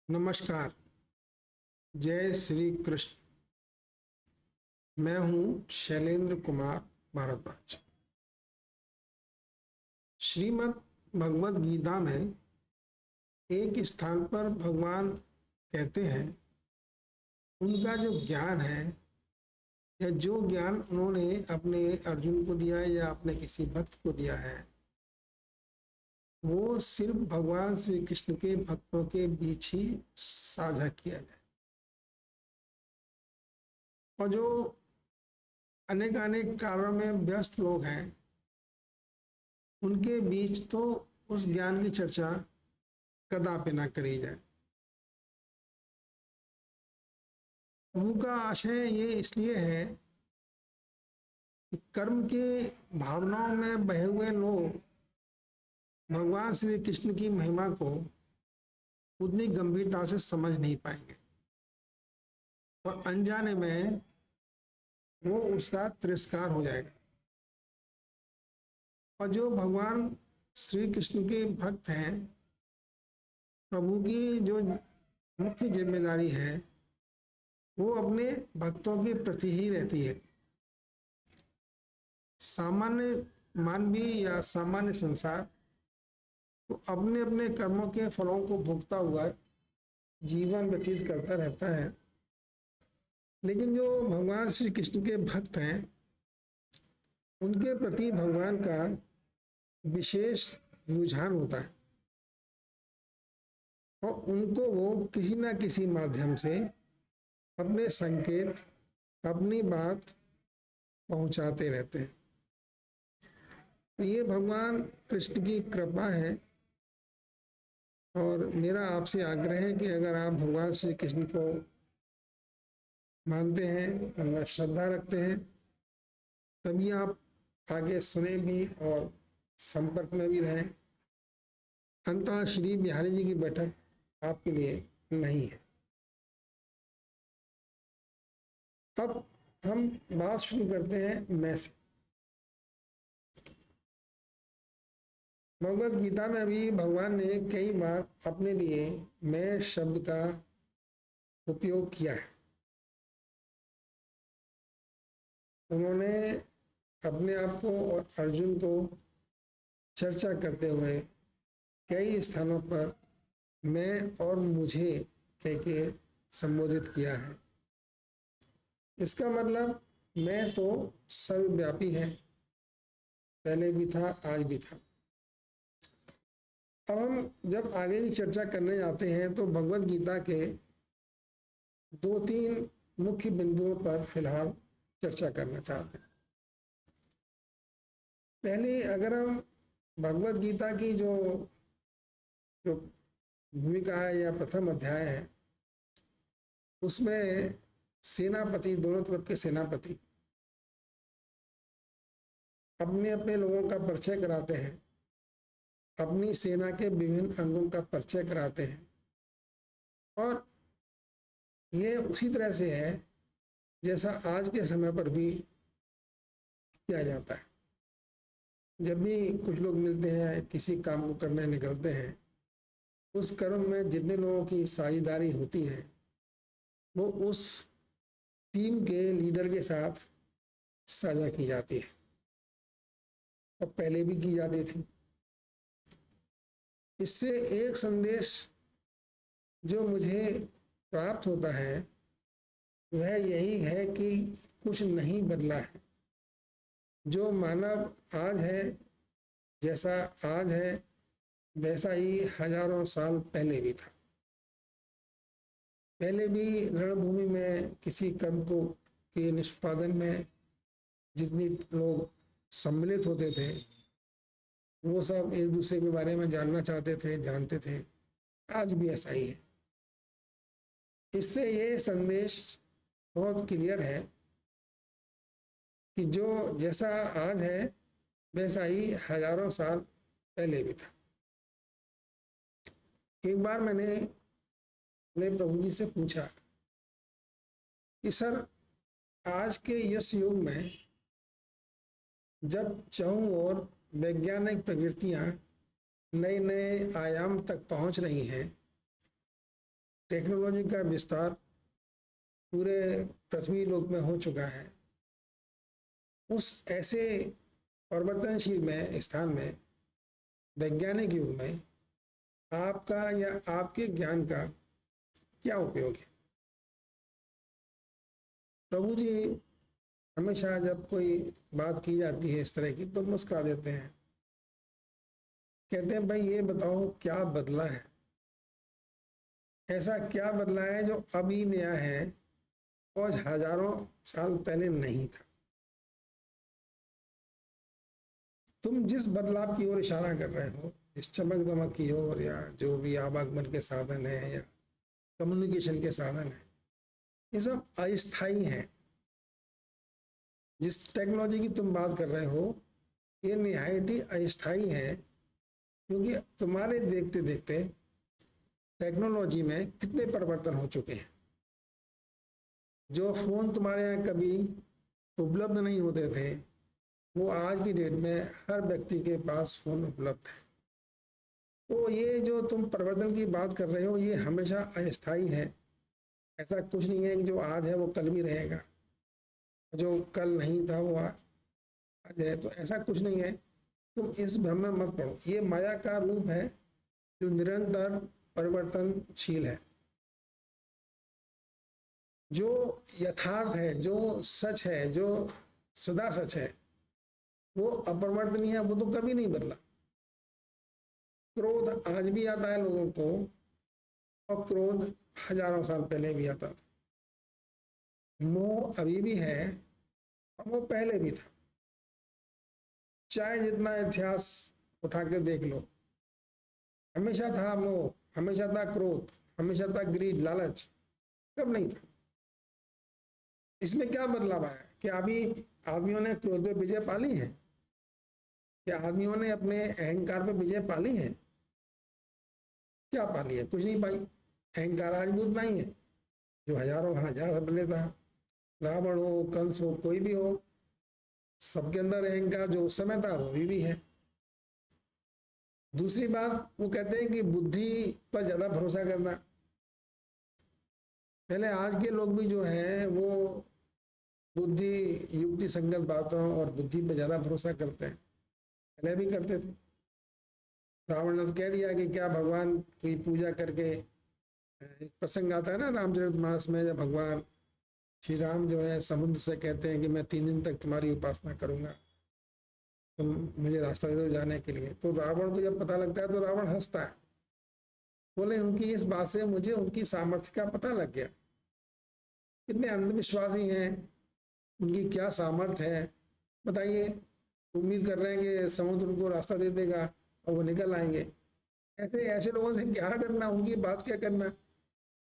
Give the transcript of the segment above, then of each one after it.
नमस्कार। जय श्री कृष्ण। मैं हूं शैलेंद्र कुमार भारद्वाज। श्रीमद् भगवद गीता में एक स्थान पर भगवान कहते हैं उनका जो ज्ञान है या जो ज्ञान उन्होंने अपने अर्जुन को दिया है या अपने किसी भक्त को दिया है वो सिर्फ भगवान श्री कृष्ण के भक्तों के बीच ही साझा किया जाए। और जो अनेक कार्यों में व्यस्त लोग हैं उनके बीच तो उस ज्ञान की चर्चा कदापि ना करी जाए। प्रभु का आशय ये इसलिए है कि कर्म के भावनाओं में बहे हुए लोग भगवान श्री कृष्ण की महिमा को उतनी गंभीरता से समझ नहीं पाएंगे और अनजाने में वो उसका तिरस्कार हो जाएगा। और जो भगवान श्री कृष्ण के भक्त हैं, प्रभु की जो मुख्य जिम्मेदारी है वो अपने भक्तों के प्रति ही रहती है। सामान्य मानवीय या सामान्य संसार तो अपने अपने कर्मों के फलों को भोगता हुआ जीवन व्यतीत करता रहता है, लेकिन जो भगवान श्री कृष्ण के भक्त हैं उनके प्रति भगवान का विशेष रुझान होता है और उनको वो किसी ना किसी माध्यम से अपने संकेत, अपनी बात पहुंचाते रहते हैं। तो ये भगवान कृष्ण की कृपा है और मेरा आपसे आग्रह है कि अगर आप भगवान श्री कृष्ण को मानते हैं, उनमें श्रद्धा रखते हैं, तभी आप आगे सुने भी और संपर्क में भी रहें। अंततः श्री बिहारी जी की बैठक आपके लिए नहीं है। अब हम बात शुरू करते हैं मैं से। भगवद गीता में भी भगवान ने कई बार अपने लिए मैं शब्द का उपयोग किया है। उन्होंने अपने आप को और अर्जुन को चर्चा करते हुए कई स्थानों पर मैं और मुझे कह के संबोधित किया है। इसका मतलब मैं तो सर्वव्यापी है, पहले भी था, आज भी था। अब हम जब आगे की चर्चा करने जाते हैं तो भगवद गीता के 2-3 मुख्य बिंदुओं पर फिलहाल चर्चा करना चाहते हैं। पहले अगर हम भगवद गीता की जो भूमिका है या प्रथम अध्याय है उसमें सेनापति, दोनों तरफ के सेनापति अपने अपने लोगों का परिचय कराते हैं, अपनी सेना के विभिन्न अंगों का परिचय कराते हैं और ये उसी तरह से है जैसा आज के समय पर भी किया जाता है। जब भी कुछ लोग मिलते हैं, किसी काम को करने निकलते हैं, उस कर्म में जितने लोगों की साझेदारी होती है वो उस टीम के लीडर के साथ साझा की जाती है और पहले भी की जाती थी। इससे एक संदेश जो मुझे प्राप्त होता है वह यही है कि कुछ नहीं बदला है। जो मानव आज है, जैसा आज है वैसा ही हजारों साल पहले भी था। पहले भी रणभूमि में किसी कर्म को के निष्पादन में जितने लोग सम्मिलित होते थे वो सब एक दूसरे के बारे में जानना चाहते थे, जानते थे। आज भी ऐसा ही है। इससे ये संदेश बहुत क्लियर है कि जो जैसा आज है वैसा ही हजारों साल पहले भी था। एक बार मैंने अपने प्रभु जी से पूछा कि सर, आज के इस युग में जब चारों ओर वैज्ञानिक प्रगतियां नए नए आयाम तक पहुंच रही हैं टेक्नोलॉजी का विस्तार पूरे पृथ्वी लोक में हो चुका है, उस ऐसे परिवर्तनशील में स्थान में, वैज्ञानिक युग में आपका या आपके ज्ञान का क्या उपयोग है? प्रभु जी हमेशा जब कोई बात की जाती है इस तरह की तो मुस्कुरा देते हैं, कहते हैं भाई ये बताओ क्या बदला है, ऐसा क्या बदला है जो अभी नया है और हजारों साल पहले नहीं था। तुम जिस बदलाव की ओर इशारा कर रहे हो, इस चमक दमक की ओर, या जो भी आवागमन के साधन है या कम्युनिकेशन के साधन है, ये सब अस्थायी हैं। जिस टेक्नोलॉजी की तुम बात कर रहे हो ये निहायत ही अस्थायी है, क्योंकि तुम्हारे देखते देखते टेक्नोलॉजी में कितने परिवर्तन हो चुके हैं। जो फोन तुम्हारे यहाँ कभी उपलब्ध नहीं होते थे वो आज की डेट में हर व्यक्ति के पास फोन उपलब्ध है। तो ये जो तुम परिवर्तन की बात कर रहे हो ये हमेशा अस्थायी है। ऐसा कुछ नहीं है कि जो आज है वो कल भी रहेगा, जो कल नहीं था वो आज है, तो ऐसा कुछ नहीं है। तुम इस भ्रम में मत पड़ो। ये माया का रूप है जो निरंतर परिवर्तनशील है। जो यथार्थ है, जो सच है, जो सदा सच है, वो अपरिवर्तनीय है, वो तो कभी नहीं बदला। क्रोध आज भी आता है लोगों को, और क्रोध हजारों साल पहले भी आता था। मोह अभी भी है और वो पहले भी था। चाहे जितना इतिहास उठा के देख लो, हमेशा था मोह, हमेशा था क्रोध, हमेशा था ग्रीड, लालच, कब नहीं था। इसमें क्या बदलाव आया? क्या अभी आदमियों ने क्रोध पे विजय पाली है? क्या आदमियों ने अपने अहंकार पे विजय पाली है? क्या पाली है? कुछ नहीं पाई। अहंकार आज बुद्ध नहीं है जो हजारों हजार पहले था। रावण हो, कंस हो, कोई भी हो, सबके अंदर अहंकार जो उस समय था वो भी है। दूसरी बात, वो कहते हैं कि बुद्धि पर ज्यादा भरोसा करना। पहले आज के लोग भी जो हैं वो बुद्धि युक्ति संगत बातों और बुद्धि पर ज्यादा भरोसा करते हैं, पहले भी करते थे। रावण ने कह दिया कि क्या भगवान की पूजा करके, एक प्रसंग आता है ना रामचरितमानस में, जब भगवान श्री राम जो है समुद्र से कहते हैं कि मैं 3 दिन तक तुम्हारी उपासना करूंगा, तुम मुझे रास्ता दे दो जाने के लिए। तो रावण को जब पता लगता है तो रावण हंसता है, बोले उनकी इस बात से मुझे उनकी सामर्थ्य का पता लग गया। कितने अंधविश्वासी हैं, उनकी क्या सामर्थ्य है बताइए। उम्मीद कर रहे हैं कि समुद्र उनको रास्ता दे देगा और वो निकल आएंगे। ऐसे ऐसे लोगों से क्या डरना, उनकी बात क्या करना।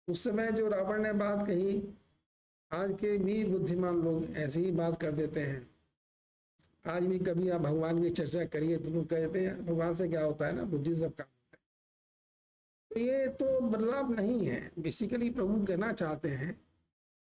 उस समय जो रावण ने बात कही, आज के भी बुद्धिमान लोग ऐसी ही बात कर देते हैं। आज भी कभी आप भगवान की चर्चा करिए तो लोग कहते हैं भगवान से क्या होता है ना, बुद्धि सब काम होता है। तो ये तो बदलाव नहीं है। बेसिकली प्रभु कहना चाहते हैं